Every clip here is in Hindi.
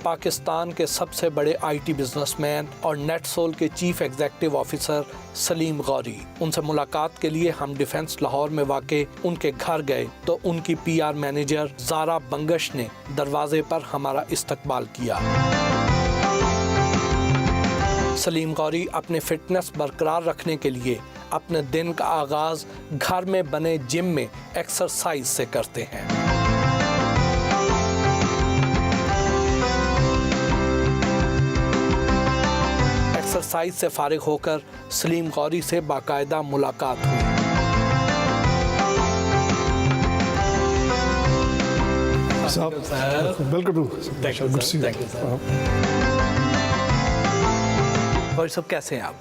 पाकिस्तान के सबसे बड़े आईटी बिजनेसमैन और नेटसोल के chief executive officer Salim Gauri. उनसे मुलाकात के लिए हम डिफेंस लाहौर में वाक़े उनके घर गए तो उनकी पीआर मैनेजर ज़ारा बंगश ने दरवाजे पर हमारा इस्तकबाल किया। सलीम गौरी अपने फिटनेस बरकरार रखने के लिए अपने दिन का आगाज घर में बने जिम में एक्सरसाइज से करते हैं। एक्सरसाइज से फारिग होकर सलीम गौरी से बाकायदा मुलाकात हुई। गौरी साहब कैसे हैं आप?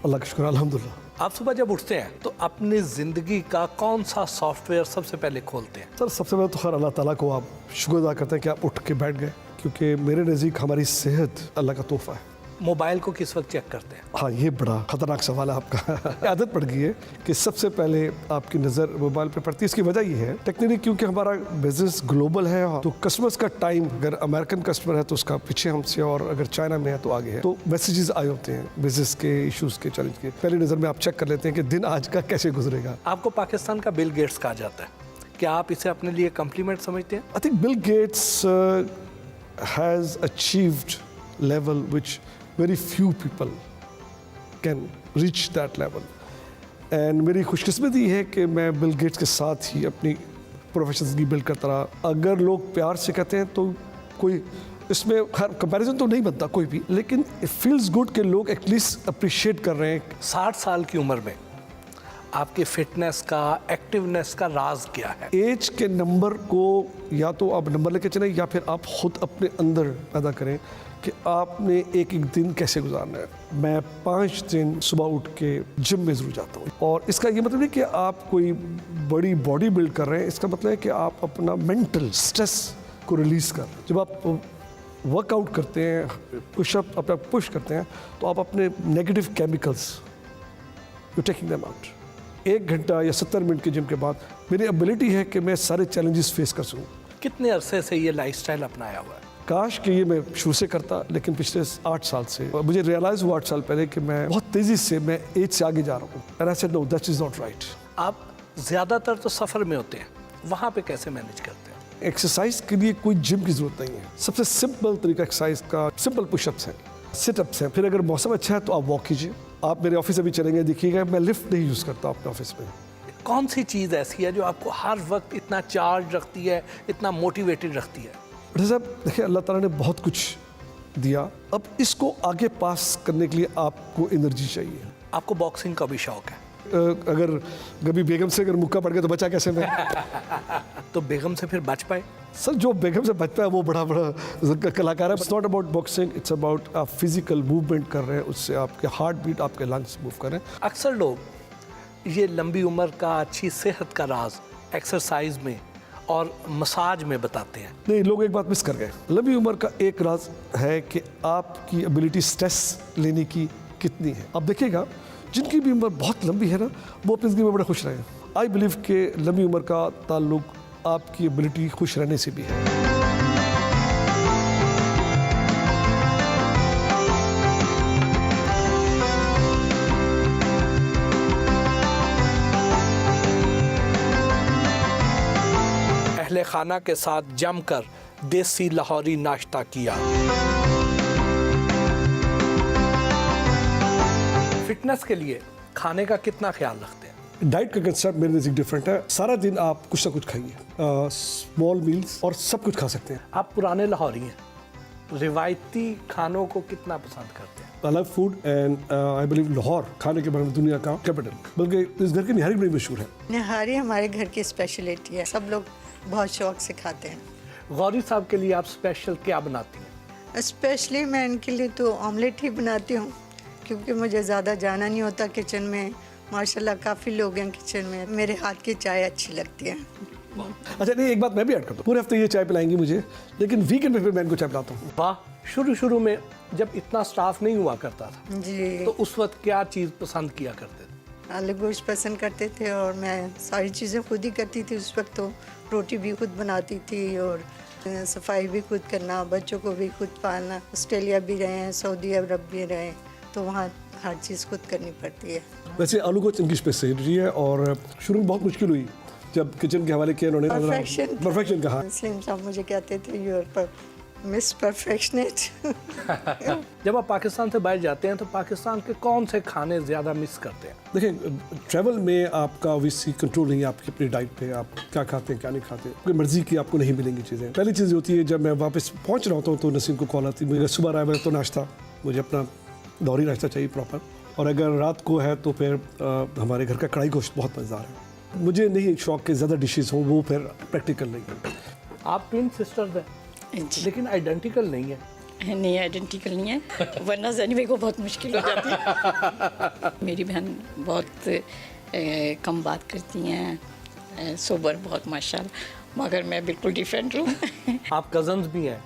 अल्लाह का शुक्र अल्हम्दुलिल्लाह। आप सुबह जब उठते हैं तो अपनी ज़िंदगी का कौन सा सॉफ्टवेयर सबसे पहले खोलते हैं? सर सबसे पहले तो खैर अल्लाह ताला को आप शुक्र अदा करते हैं कि आप उठ के बैठ गए, क्योंकि मेरे नज़दीक हमारी सेहत अल्लाह का तोहफा है। मोबाइल को किस वक्त चेक करते हैं? हाँ, ये बड़ा ख़तरनाक सवाल है आपका। आदत पड़ गई है कि सबसे पहले आपकी नज़र मोबाइल पे पड़ती है। इसकी वजह ये है टेक्निकली, क्योंकि हमारा बिजनेस ग्लोबल है, तो कस्टमर्स का टाइम, अगर अमेरिकन कस्टमर है तो उसका पीछे हमसे, और अगर चाइना में है तो आगे है। तो मैसेजेस आए होते हैं बिजनेस के, इशूज़ के, चैलेंज के। पहली नज़र में आप चेक कर लेते हैं कि दिन आज का कैसे गुजरेगा। आपको पाकिस्तान का बिल गेट्स कहा जाता है, क्या आप इसे अपने लिए कम्प्लीमेंट समझते हैं? I think Bill Gates has achieved level which very few people can reach that level, and मेरी खुशकिस्मती है कि मैं बिल गेट्स के साथ ही अपनी प्रोफेशन की बिल्ड करता रहा। अगर लोग प्यार से कहते हैं तो कोई इसमें हर कंपैरिजन तो नहीं बनता कोई भी, लेकिन इट फील्स गुड कि लोग एटलीस्ट अप्रिशिएट कर रहे हैं। 60 साल की उम्र में आपकी फिटनेस का, एक्टिवनेस का राज क्या है? एज के नंबर को या तो आप नंबर लेके चलें या फिर आप खुद अपने अंदर पैदा करें कि आपने एक एक दिन कैसे गुजारना है। मैं 5 दिन सुबह उठ के जिम में ज़रूर जाता हूँ, और इसका ये मतलब नहीं कि आप कोई बड़ी बॉडी बिल्ड कर रहे हैं। इसका मतलब है कि आप अपना मेंटल स्ट्रेस को रिलीज़ कर रहे हैं। जब आप वर्कआउट करते हैं, पुशअप अपना पुश करते हैं, तो आप अपने negative chemicals you taking them out. 1 घंटा या 70 मिनट के जिम के बाद मेरी एबिलिटी है कि मैं सारे चैलेंजेस फेस कर सकूँ। कितने अरसे से ये लाइफस्टाइल अपनाया हुआ है? काश कि ये मैं शुरू से करता, लेकिन पिछले 8 साल से मुझे रियलाइज़ हुआ 8 साल पहले कि मैं बहुत तेज़ी से मैं एज से आगे जा रहा हूँ। And I said no, that is not right. आप ज़्यादातर तो सफ़र में होते हैं, वहाँ पे कैसे मैनेज करते हैं? एक्सरसाइज के लिए कोई जिम की ज़रूरत नहीं है। सबसे सिंपल तरीका एक्सरसाइज का सिंपल पुशअप्स हैं, सिटअप्स हैं। फिर अगर मौसम अच्छा है तो आप वॉक कीजिए। आप मेरे ऑफिस से भी चलेंगे, देखिएगा मैं लिफ्ट नहीं यूज़ करता अपने ऑफिस में। कौन सी चीज़ ऐसी है जो आपको हर वक्त इतना चार्ज रखती है, इतना मोटिवेटेड रखती है? साहब देखिए, अल्लाह ताला ने बहुत कुछ दिया, अब इसको आगे पास करने के लिए आपको एनर्जी चाहिए। आपको बॉक्सिंग का भी शौक है? अगर कभी बेगम से अगर मुक्का पड़ गया तो बचा कैसे मैं? तो बेगम से फिर बच पाए? सर जो बेगम से बचता है वो बड़ा कलाकार है। It's not about boxing, it's about आप फिजिकल मूवमेंट कर रहे हैं, उससे आपके हार्ट बीट, आपके लंग्स मूव कर रहे हैं। अक्सर लोग ये लंबी उम्र का, अच्छी सेहत का राज एक्सरसाइज में और मसाज में बताते हैं। नहीं, लोग एक बात मिस कर गए। लंबी उम्र का एक राज है कि आपकी एबिलिटी स्ट्रेस लेने की कितनी है। आप देखिएगा जिनकी भी उम्र बहुत लंबी है ना, वो अपनी ज़िंदगी में बड़े खुश रहे हैं। आई बिलीव कि लंबी उम्र का ताल्लुक आपकी एबिलिटी खुश रहने से भी है। अहले खाना के साथ जमकर देसी लाहौरी नाश्ता किया। फिटनेस के लिए खाने का कितना ख्याल रखते हैं? डाइट का कंसेप्ट मेरे नज़दीक डिफरेंट है। सारा दिन आप कुछ ना कुछ खाइए, स्मॉल मील्स, और सब कुछ खा सकते हैं। आप पुराने लाहौरी हैं, रिवायती खानों को कितना पसंद करते हैं? I love food and I believe Lahore खाने के बारे में दुनिया का कैपिटल, बल्कि इस घर की निहारी बड़ी मशहूर है। निहारी हमारे घर की स्पेशलिटी है, सब लोग बहुत शौक से खाते हैं। गौरी साहब के लिए आप स्पेशल क्या बनाती हैं? स्पेशली मैं इनके लिए तो ऑमलेट ही बनाती हूँ, क्योंकि मुझे ज़्यादा जाना नहीं होता किचन में। माशाल्लाह काफ़ी लोग हैं किचन में, मेरे हाथ की चाय अच्छी लगती है। अच्छा नहीं, एक बात मैं भी ऐड करता हूँ, पूरे हफ्ते ये चाय पिलाएंगी मुझे, लेकिन वीकेंड में फिर मैं इनको चाय पिलाता हूँ। वाह! शुरू में जब इतना स्टाफ नहीं हुआ करता था जी, तो उस वक्त क्या चीज़ पसंद किया करते थे? आलू गोश्त पसंद करते थे, और मैं सारी चीज़ें खुद ही करती थी। उस वक्त तो रोटी भी खुद बनाती थी, और सफाई भी खुद करना, बच्चों को भी खुद पालना। ऑस्ट्रेलिया भी रहे हैं, सऊदी अरब भी रहे हैं, तो वहाँ हर चीज़ खुद करनी पड़ती है। वैसे आलू कोच इंग्लिश पे सही रही है और शुरू में बहुत मुश्किल हुई जब किचन के हवाले किया उन्होंने परफेक्शन कहा। सलीम साहब मुझे कहते थे यू आर मिस परफेक्शनिस्ट। जब आप पाकिस्तान से बाहर जाते हैं तो पाकिस्तान के कौन से खाने ज़्यादा मिस करते हैं? देखिए, ट्रैवल में आपका ऑब्वियसली कंट्रोल नहीं है आपकी अपनी डाइट पे, आप क्या खाते हैं क्या नहीं खाते, अपनी मर्जी की आपको नहीं मिलेंगी चीज़ें। पहली चीज़ होती है जब मैं वापस पहुंच रहा होता हूँ तो नसीम को कॉल आती है, मुझे सुबह रहा है तो नाश्ता, मुझे अपना दौरी नाश्ता चाहिए प्रॉपर, और अगर रात को है तो फिर हमारे घर का कढ़ाई गोश्त बहुत मज़ेदार है। मुझे नहीं शौक के ज़्यादा डिशेज़ हों, वो फिर प्रैक्टिकल नहीं है। आप ट्विन सिस्टर्स हैं लेकिन आइडेंटिकल नहीं है। नहीं, आइडेंटिकल नहीं है, वरना जनीबे को बहुत मुश्किल हो जाती है। मेरी बहन बहुत कम बात करती हैं, सोबर बहुत माशाल्लाह, मगर मैं बिल्कुल डिफरेंट हूँ। आप कजन्स भी हैं,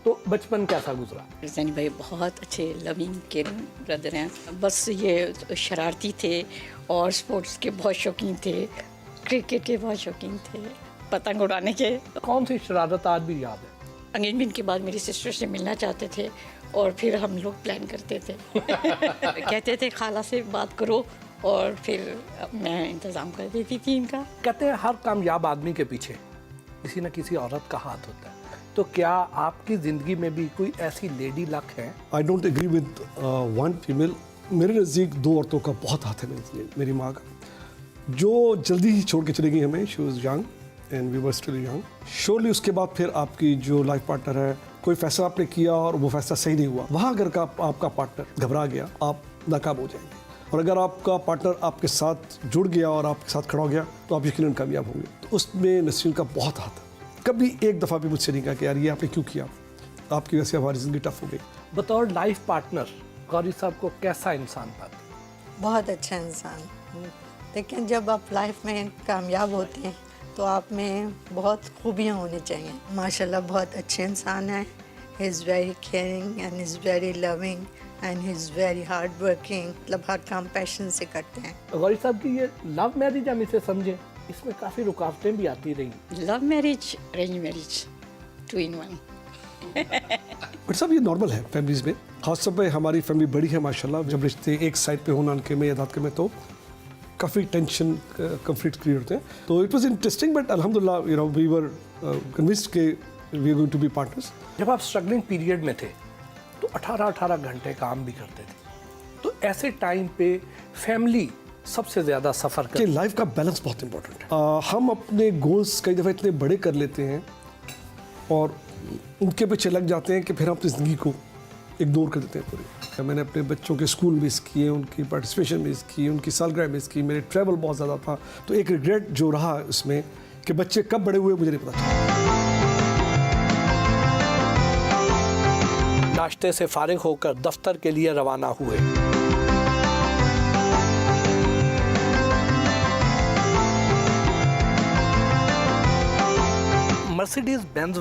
तो बचपन कैसा गुजरा? जनी भाई बहुत अच्छे लविंग केयरिंग ब्रदर हैं, बस ये शरारती थे और स्पोर्ट्स के बहुत शौकीन थे, क्रिकेट के बहुत शौकीन थे, पतंग उड़ाने के। कौन सी शरारत आज भी याद है? एंगेजमेंट के बाद मेरी सिस्टर से मिलना चाहते थे और फिर हम लोग प्लान करते थे। कहते थे खाला से बात करो और फिर मैं इंतज़ाम कर देती थी इनका। कहते हैं हर कामयाब आदमी के पीछे किसी न किसी औरत का हाथ होता है, तो क्या आपकी ज़िंदगी में भी कोई ऐसी लेडी लक है? I don't agree with one female. मेरे नज़दीक दो औरतों का बहुत हाथ है, मेरी माँ का, जो जल्दी ही छोड़ के चली गई हमें। She was young and we were still young. Surely उसके बाद फिर आपकी जो लाइफ पार्टनर है, कोई फैसला आपने किया और वो फैसला सही नहीं हुआ, वहाँ अगर आपका पार्टनर घबरा गया, आप नाकाम हो जाएंगे। और अगर आपका पार्टनर आपके साथ जुड़ गया और आपके साथ खड़ा हो गया तो आप यकीनन कामयाब होंगे। तो उसमें नसीम का बहुत हाथ है। कभी एक दफ़ा भी मुझसे नहीं कहा कि यार ये आपने क्यों किया, आपकी वजह से हमारी ज़िंदगी टफ हो गई। बतौर लाइफ पार्टनर गौरी साहब को कैसा इंसान पाते? बहुत अच्छा इंसान। लेकिन जब आप लाइफ में कामयाब होते हैं तो आप में बहुत खूबियाँ होनी चाहिए। माशाल्लाह बहुत अच्छे इंसान हैं। He is very caring and is very loving and he is very hard working. मतलब हर काम पैशन से करते हैं। गौरी साहब की ये लव मैरिज हम इसे समझें, इसमें काफ़ी रुकावटें भी आती रही। Love marriage, arrange marriage, 2 in 1। But सब ये नॉर्मल है फैमिलीज में, खासतौर पे हमारी फैमिली बड़ी है माशाल्लाह। जब रिश्ते एक साइड पे होना उनके में या दाद के में तो काफ़ी टेंशन कन्फ्लिक्ट क्रिएट होते हैं। तो इट वाज इंटरेस्टिंग बट अल्हम्दुलिल्लाह you know we were convinced के we are going to be partners. जब आप स्ट्रगलिंग पीरियड में थे तो 18-18 घंटे काम भी करते थे, तो ऐसे टाइम पे फैमिली सबसे ज़्यादा सफ़र कि कर। लाइफ का बैलेंस बहुत इंपॉर्टेंट है। हम अपने गोल्स कई दफ़ा इतने बड़े कर लेते हैं और उनके पीछे लग जाते हैं कि फिर हम अपनी ज़िंदगी को इग्नोर कर देते हैं पूरी। मैंने अपने बच्चों के स्कूल मिस किए, उनकी पार्टिसिपेशन मिस की, उनकी सालगिरह मिस की, मेरे ट्रैवल बहुत ज़्यादा था। तो एक रिग्रेट जो रहा इसमें कि बच्चे कब बड़े हुए मुझे नहीं पता चला। नाश्ते से फारिग होकर दफ्तर के लिए रवाना हुए। Mercedes Benz